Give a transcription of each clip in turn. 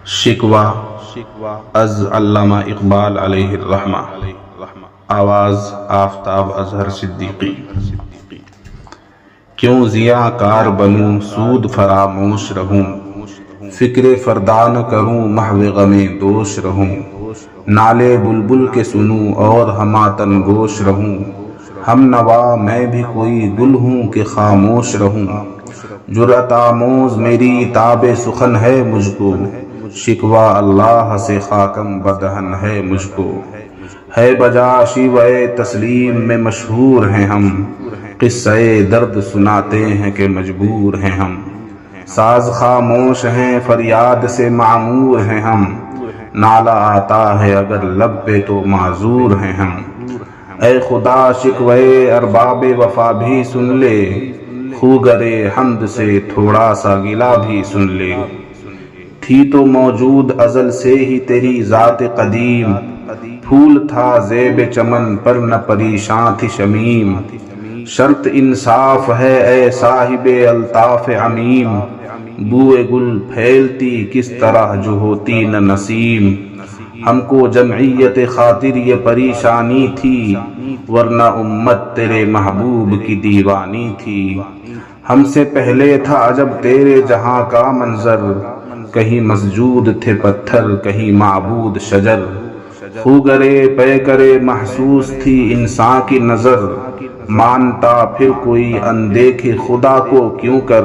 شکوہ از علامہ اقبال علیہ الرحمہ. آواز آفتاب اظہر صدیقی. کیوں ضیاء کار بنوں سود فراموش رہوں، فکر فردا نہ کروں محو غم دوش رہوں. نالے بلبل کے سنوں اور ہماتن گوش رہوں، ہم نوا میں بھی کوئی گل ہوں کہ خاموش رہوں. جرأت آموز میری تاب سخن ہے مجھ کو، شکوہ اللہ سے خاکم بدہن ہے مجھ کو. ہے بجا شیوہ تسلیم میں مشہور ہیں ہم، قصہ درد سناتے ہیں کہ مجبور ہیں ہم. ساز خاموش ہیں فریاد سے معمور ہیں ہم، نالہ آتا ہے اگر لب پہ تو معذور ہیں ہم. اے خدا شکوہ ارباب وفا بھی سن لے، خوگرے حمد سے تھوڑا سا گلہ بھی سن لے. تھی تو موجود ازل سے ہی تیری ذات قدیم، پھول تھا زیب چمن پر نہ پریشاں تھی شمیم. شرط انصاف ہے اے صاحب الطاف عمیم، بوئے گل پھیلتی کس طرح جو ہوتی نہ نسیم. ہم کو جمعیت خاطر یہ پریشانی تھی، ورنہ امت تیرے محبوب کی دیوانی تھی. ہم سے پہلے تھا عجب تیرے جہاں کا منظر، کہیں مسجود تھے پتھر کہیں معبود شجر. خوگرے پیکرے محسوس تھی انسان کی نظر، مانتا پھر کوئی اندیکھے خدا کو کیوں کر.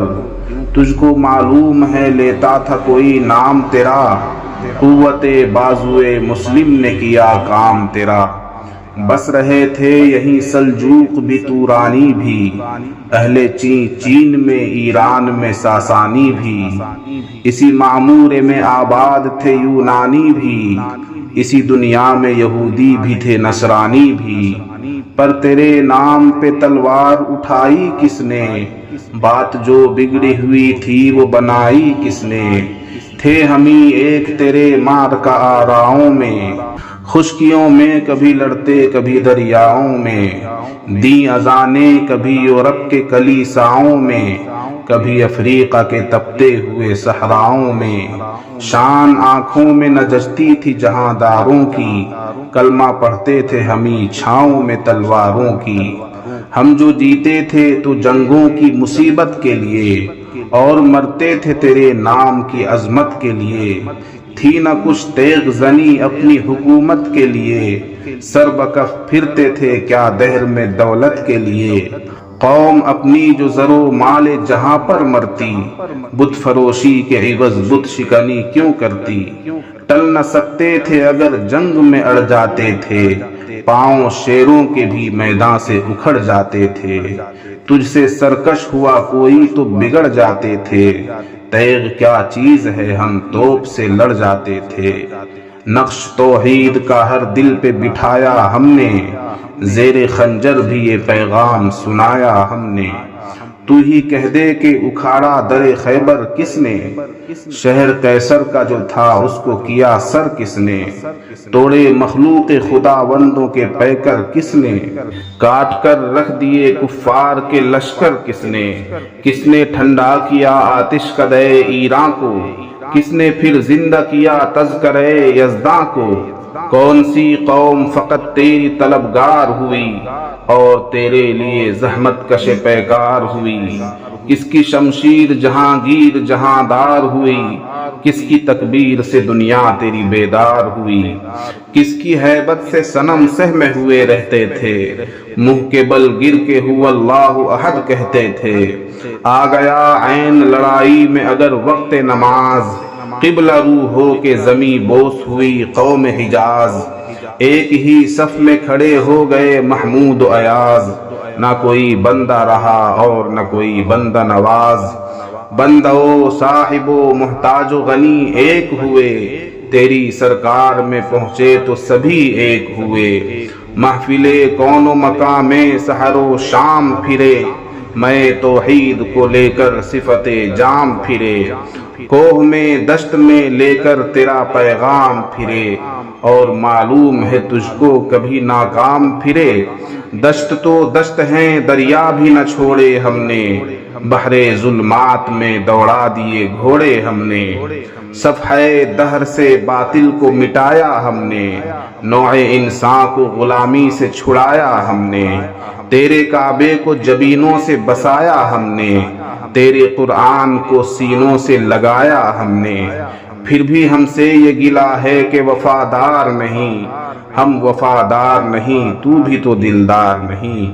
تجھ کو معلوم ہے لیتا تھا کوئی نام تیرا، قوت بازوئے مسلم نے کیا کام تیرا. بس رہے تھے یہیں سلجوق بھی تورانی بھی، اہل چین میں ایران میں ساسانی بھی. اسی معمورے میں آباد تھے یونانی بھی، اسی دنیا میں یہودی بھی تھے نصرانی بھی. پر تیرے نام پہ تلوار اٹھائی کس نے، بات جو بگڑی ہوئی تھی وہ بنائی کس نے. تھے ہمیں ایک تیرے مارکہ آراؤں میں، خشکیوں میں کبھی لڑتے کبھی دریاؤں میں. دیں اذانیں کبھی یورپ کے کلیساؤں میں، کبھی افریقہ کے تپتے ہوئے صحراؤں میں. شان آنکھوں میں نہ جچتی تھی جہاں داروں کی، کلمہ پڑھتے تھے ہمیں چھاؤں میں تلواروں کی. ہم جو جیتے تھے تو جنگوں کی مصیبت کے لیے، اور مرتے تھے تیرے نام کی عظمت کے لیے. تھی نہ کچھ تیغ زنی اپنی حکومت کے لیے، سر بکف پھرتے تھے کیا دہر میں دولت کے لیے. قوم اپنی جو زر و مال جہاں پر مرتی، بت فروشی کے عوض بت شکنی کیوں کرتی. ٹل نہ سکتے تھے اگر جنگ میں اڑ جاتے تھے، پاؤں شیروں کے بھی میدان سے اکھڑ جاتے تھے. تجھ سے سرکش ہوا کوئی تو بگڑ جاتے تھے، تیغ کیا چیز ہے ہم توپ سے لڑ جاتے تھے. نقش توحید کا ہر دل پہ بٹھایا ہم نے، زیر خنجر بھی یہ پیغام سنایا ہم نے. تو ہی کہہ دے کہ اکھاڑا در خیبر کس نے، شہر قیصر کا جو تھا اس کو کیا سر کس نے. توڑے مخلوق خداوندوں کے پیکر کس نے، کاٹ کر رکھ دیے کفار کے لشکر کس نے. کس نے ٹھنڈا کیا آتش قدح ایراں کو، کس نے پھر زندہ کیا تذکرہ یزداں کو. کون سی قوم فقط تیری طلبگار ہوئی، اور تیرے لیے زحمت کش پیکار ہوئی. کس کی شمشیر جہانگیر جہاں دار ہوئی، کس کی تکبیر سے دنیا تیری بیدار ہوئی. کس کی ہیبت سے صنم سہمے ہوئے رہتے تھے، منہ کے بل گر کے هو اللہ احد کہتے تھے. آ گیا عین لڑائی میں اگر وقت نماز، قبلہ رو ہو کے زمیں بوس ہوئی قوم حجاز. ایک ہی صف میں کھڑے ہو گئے محمود و ایاز، نہ کوئی بندہ رہا اور نہ کوئی بندہ نواز. بندہ و صاحب و محتاج و غنی ایک ہوئے، تیری سرکار میں پہنچے تو سبھی ایک ہوئے. محفل کون و مقام سحر و شام پھرے، میں توحید کو لے کر صفت جام پھرے. کوہ میں دشت میں لے کر تیرا پیغام پھرے، اور معلوم ہے تجھ کو کبھی ناکام پھرے. دشت تو دشت ہیں دریا بھی نہ چھوڑے ہم نے، بحر ظلمات میں دوڑا دیے گھوڑے ہم نے، صفحہ دہر سے باطل کو مٹایا ہم نے، نوع انسان کو غلامی سے چھڑایا ہم نے، تیرے کعبے کو جبینوں سے بسایا ہم نے، تیرے قرآن کو سینوں سے لگایا ہم نے، پھر بھی ہم سے یہ گلہ ہے کہ وفادار نہیں، ہم وفادار نہیں، تو بھی تو دلدار نہیں۔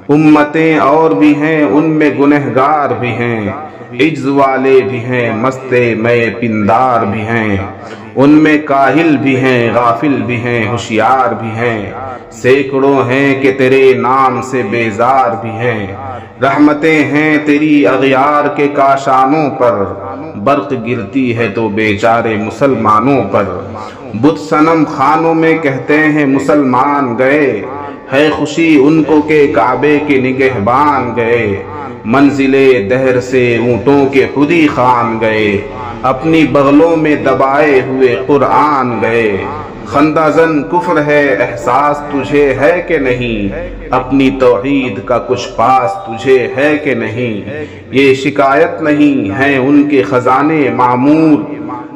امتیں اور بھی ہیں ان میں گنہگار بھی ہیں، عجز والے بھی ہیں مستے میں پندار بھی ہیں، ان میں کاہل بھی ہیں غافل بھی ہیں ہوشیار بھی ہیں، سینکڑوں ہیں کہ تیرے نام سے بیزار بھی ہیں، رحمتیں ہیں تیری اغیار کے کاشانوں پر، برق گرتی ہے تو بیچارے مسلمانوں پر، بت صنم خانوں میں کہتے ہیں مسلمان گئے، ہے خوشی ان کو کہ کعبے کے نگہبان گئے، منزل دہر سے اونٹوں کے خودی خان گئے، اپنی بغلوں میں دبائے ہوئے قرآن گئے، خندہ زن کفر ہے احساس تجھے ہے کہ نہیں، اپنی توحید کا کچھ پاس تجھے ہے کہ نہیں، یہ شکایت نہیں ہے ان کے خزانے معمور،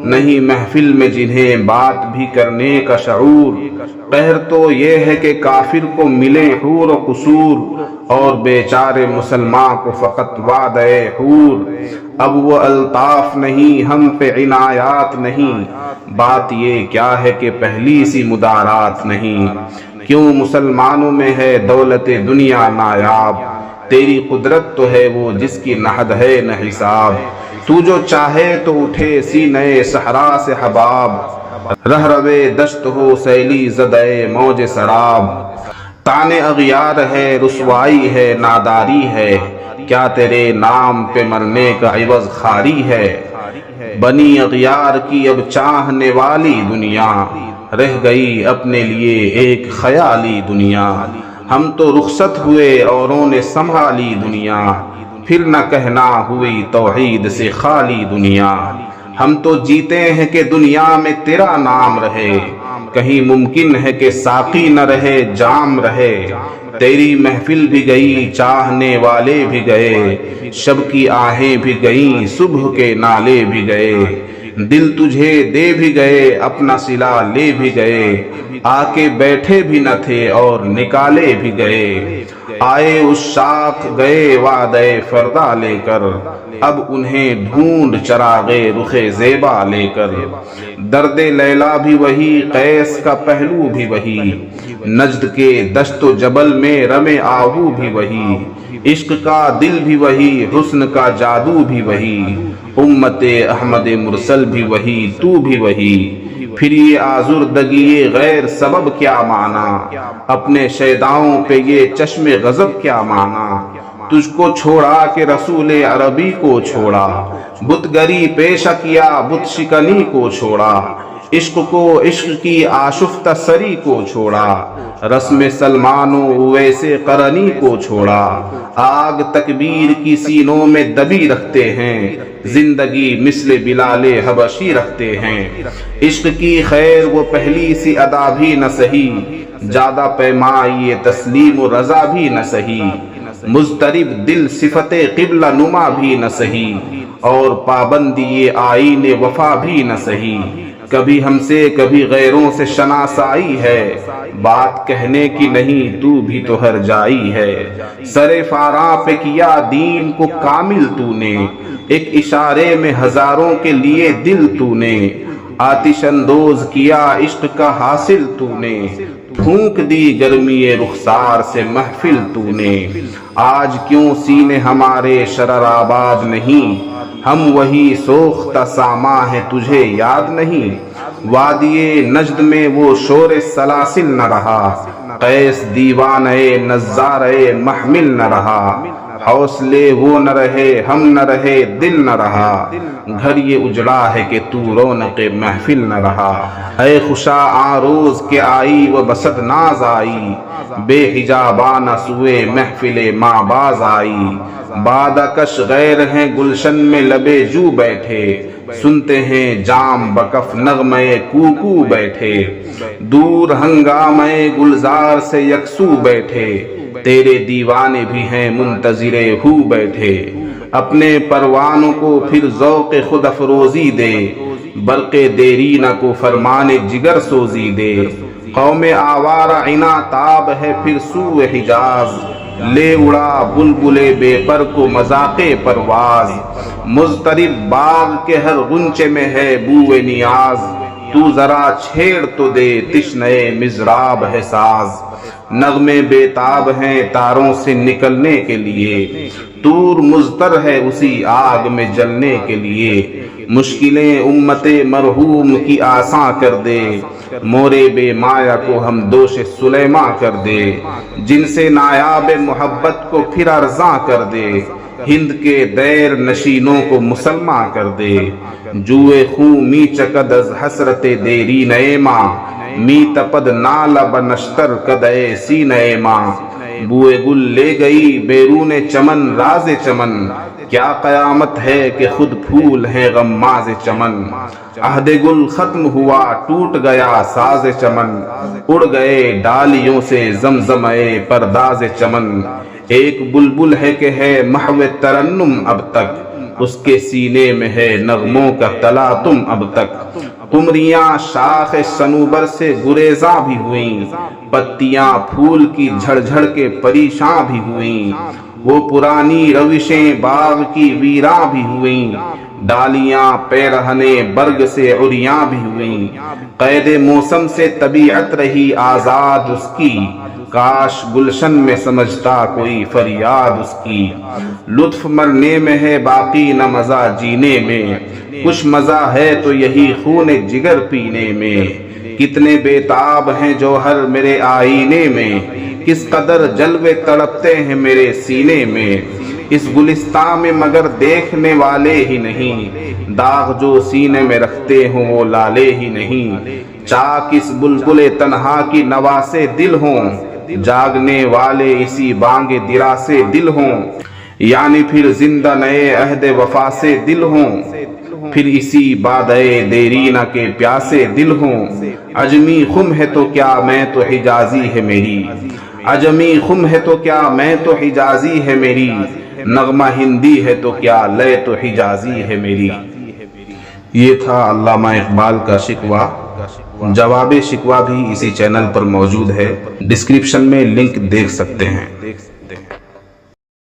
نہیں محفل میں جنہیں بات بھی کرنے کا شعور، قہر تو یہ ہے کہ کافر کو ملے حور و قصور، اور بیچارے مسلمان کو فقط وعدہ حور، اب وہ الطاف نہیں ہم پہ عنایات نہیں، بات یہ کیا ہے کہ پہلی سی مدارات نہیں، کیوں مسلمانوں میں ہے دولت دنیا نایاب، تیری قدرت تو ہے وہ جس کی نہ حد ہے نہ حساب، تو جو چاہے تو اٹھے سینے صحرا سے حباب، رہ روے دشت ہو سیلی زدہ موج سراب، تانے اغیار ہے رسوائی ہے ناداری ہے، کیا تیرے نام پہ مرنے کا عوض خاری ہے، بنی اغیار کی اب چاہنے والی دنیا، رہ گئی اپنے لیے ایک خیالی دنیا، ہم تو رخصت ہوئے اوروں نے سنبھالی دنیا، پھر نہ کہنا ہوئی توحید سے خالی دنیا، ہم تو جیتے ہیں کہ دنیا میں تیرا نام رہے، کہیں ممکن ہے کہ ساقی نہ رہے جام رہے، تیری محفل بھی گئی چاہنے والے بھی گئے، شب کی آہیں بھی گئیں صبح کے نالے بھی گئے، دل تجھے دے بھی گئے اپنا صلہ لے بھی گئے، آ کے بیٹھے بھی نہ تھے اور نکالے بھی گئے، آئے اس شاخ گئے وعدہ فردا لے کر، اب انہیں ڈھونڈ چراغے رخ زیبا لے کر، درد لیلا بھی وہی قیس کا پہلو بھی وہی، نجد کے دشت و جبل میں رمے آہو بھی وہی، عشق کا دل بھی وہی حسن کا جادو بھی وہی، امت احمد مرسل بھی وہی تو بھی وہی، پھر یہ آزردگی غیر سبب کیا مانا، اپنے شیداؤں پہ یہ چشم غضب کیا مانا، تجھ کو چھوڑا کہ رسول عربی کو چھوڑا، بت گری پیشہ کیا بت شکنی کو چھوڑا، عشق کو عشق کی آشفتہ سری کو چھوڑا، رسم سلمان و ویسے قرنی کو چھوڑا، آگ تکبیر کی سینوں میں دبی رکھتے ہیں، زندگی مثل بلال حبشی رکھتے ہیں، عشق کی خیر وہ پہلی سی ادا بھی نہ سہی، زیادہ پیمائی تسلیم و رضا بھی نہ سہی، مضطرب دل صفت قبلہ نما بھی نہ سہی، اور پابندی آئین وفا بھی نہ سہی، کبھی ہم سے کبھی غیروں سے شناسائی ہے، بات کہنے کی نہیں تو بھی تو ہر جائی ہے، سر فاراں پہ کیا دین کو کامل تو نے، ایک اشارے میں ہزاروں کے لیے دل تو نے، آتش اندوز کیا عشق کا حاصل تو نے، پھونک دی گرمی رخسار سے محفل تو نے، آج کیوں سینے ہمارے شرر آباد نہیں، ہم وہی سوختہ ساما ہے تجھے یاد نہیں، وادی نجد میں وہ شور سلاسل نہ رہا، قیس دیوانۂ نظارۂ محمل نہ رہا، حوصلے وہ نہ رہے ہم نہ رہے دل نہ رہا، گھر یہ اجڑا ہے کہ تو رونق محفل نہ رہا، اے خوشا آروز کے آئی و بسد ناز آئی، بے حجابانہ سوئے محفل ماں باز آئی، بادہ کش غیر ہیں گلشن میں لبے جو بیٹھے، سنتے ہیں جام بکف نغمے کوکو بیٹھے، دور ہنگامے گلزار سے یکسو بیٹھے، تیرے دیوانے بھی ہیں منتظر ہو بیٹھے، اپنے پروانوں کو پھر ذوق خود افروزی دے، برق دیرینہ کو فرمان جگر سوزی دے۔ قوم آوارہ عناتاب ہے پھر سوئے حجاز، لے اڑا بلبل بے پر کو مذاق پرواز۔ مضطرب باغ کے ہر غنچے میں ہے بوئے نیاز، تو ذرا چھیڑ تو دے تشنہ مضراب ہے ساز۔ نغمے بے تاب ہیں تاروں سے نکلنے کے لیے، طور مضطر ہے اسی آگ میں جلنے کے لیے۔ مشکلیں امت مرحوم کی آساں کر دے، مورے بے مایا کو ہم دوش سلیماں کر دے۔ جن سے نایاب محبت کو پھر ارزاں کر دے، ہند کے دیر نشینوں کو مسلماں کر دے۔ جوئے خون می چکد از حسرت دیری نئے ماں، می تپد نال بنشتر کدے سینہ ماں۔ بوئے گل لے گئی بیرون چمن راز چمن، کیا قیامت ہے کہ خود پھول ہیں غماز چمن۔ عہد گل ختم ہوا ٹوٹ گیا ساز چمن، اڑ گئے ڈالیوں سے زمزمے پرداز چمن۔ ایک بلبل ہے کہ ہے محو ترنم اب تک، اس کے سینے میں ہے نغموں کا تلاطم اب تک۔ قمریاں شاخ صنوبر سے گریزاں بھی ہوئیں، پتیاں پھول کی جھڑ جھڑ کے پریشاں بھی ہوئیں۔ وہ پرانی روشیں باغ کی ویراں بھی ہوئیں، ڈالیاں پیرہنے برگ سے عریاں بھی ہوئیں۔ قید موسم سے طبیعت رہی آزاد اس کی، کاش گلشن میں سمجھتا کوئی فریاد اس کی۔ لطف مرنے میں ہے باقی نہ مزہ جینے میں، کچھ مزہ ہے تو یہی خون جگر پینے میں۔ کتنے بے تاب ہیں جوہر میرے آئینے میں، کس قدر جلوے تڑپتے ہیں میرے سینے میں۔ اس گلستان میں مگر دیکھنے والے ہی نہیں، داغ جو سینے میں رکھتے ہوں وہ لالے ہی نہیں۔ چاک اس بلبل تنہا کی نواسے دل ہوں، جاگنے والے اسی بانگ درا سے دل ہوں۔ یعنی پھر زندہ نئے عہد وفا سے دل ہوں، پھر اسی بادئے دیرینہ کے پیاسے دل ہوں۔ عجمی خم ہے تو کیا میں تو حجازی ہے میری، عجمی خم ہے تو کیا میں تو حجازی ہے میری، نغمہ ہندی ہے تو کیا لے تو حجازی ہے میری۔ یہ تھا علامہ اقبال کا شکوہ۔ جواب شکوہ بھی اسی چینل پر موجود ہے، ڈسکرپشن میں لنک دیکھ سکتے ہیں۔